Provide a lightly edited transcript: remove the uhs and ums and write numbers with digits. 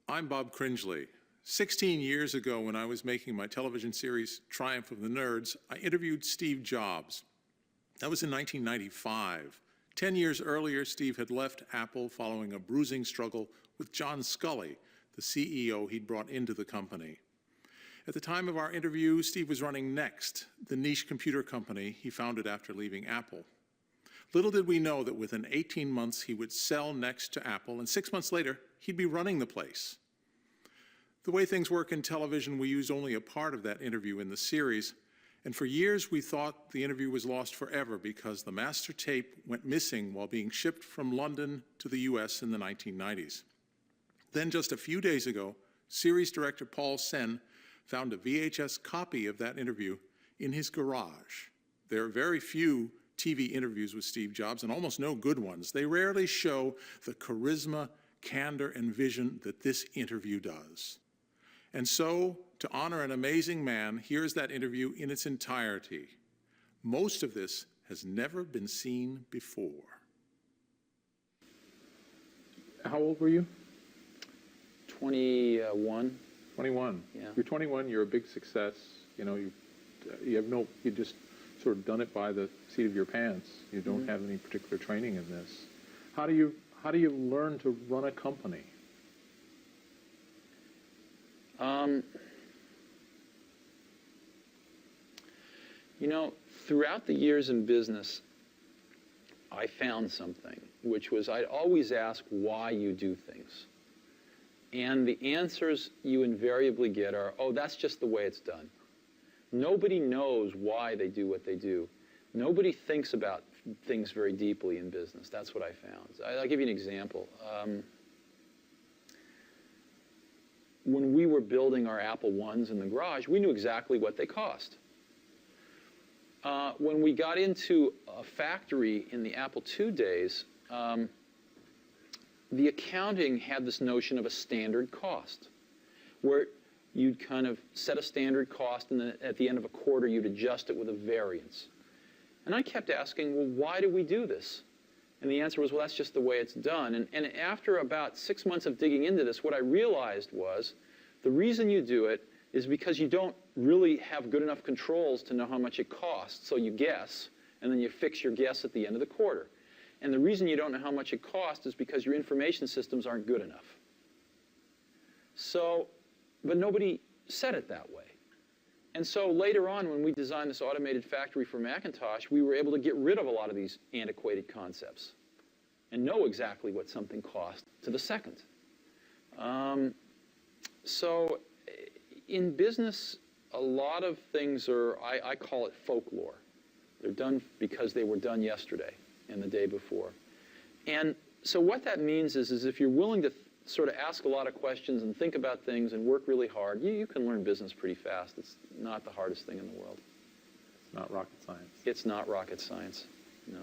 I'm Bob Cringely. 16 years ago, when I was making my television series, Triumph of the Nerds, I interviewed Steve Jobs. That was in 1995. 10 years earlier, Steve had left Apple following a bruising struggle with John Sculley, the CEO he'd brought into the company. At the time of our interview, Steve was running Next, the niche computer company he founded after leaving Apple. Little did we know that within 18 months he would sell Next to Apple, and 6 months later, he'd be running the place. The way things work in television, we used only a part of that interview in the series, and for years we thought the interview was lost forever because the master tape went missing while being shipped from London to the US in the 1990s. Then just a few days ago, series director Paul Sen found a VHS copy of that interview in his garage. There are very few TV interviews with Steve Jobs, and almost no good ones. They rarely show the charisma, candor, and vision that this interview does. And so, to honor an amazing man, here's that interview in its entirety. Most of this has never been seen before. How old were you? 21. 21. Yeah. You're 21. You're a big success. You know, you just sort of done it by the seat of your pants. You don't have any particular training in this. How do you learn to run a company? You know, throughout the years in business, I found something, which was I'd always ask why you do things. And the answers you invariably get are, oh, that's just the way it's done. Nobody knows why they do what they do. Nobody thinks about things very deeply in business. That's what I found. I'll give you an example. When we were building our Apple I's in the garage, we knew exactly what they cost. When we got into a factory in the Apple II days, the accounting had this notion of a standard cost, where you'd kind of set a standard cost, and then at the end of a quarter, you'd adjust it with a variance. And I kept asking, well, why do we do this? And the answer was, well, that's just the way it's done. And after about 6 months of digging into this, what I realized was the reason you do it is because you don't really have good enough controls to know how much it costs. So you guess, and then you fix your guess at the end of the quarter. And the reason you don't know how much it costs is because your information systems aren't good enough. So, but nobody said it that way. And so later on, when we designed this automated factory for Macintosh, we were able to get rid of a lot of these antiquated concepts and know exactly what something cost to the second. So in business, a lot of things are, I call it folklore. They're done because they were done yesterday and the day before. And so what that means is if you're willing to sort of ask a lot of questions and think about things and work really hard, you can learn business pretty fast. It's not the hardest thing in the world. It's not rocket science. It's not rocket science, no.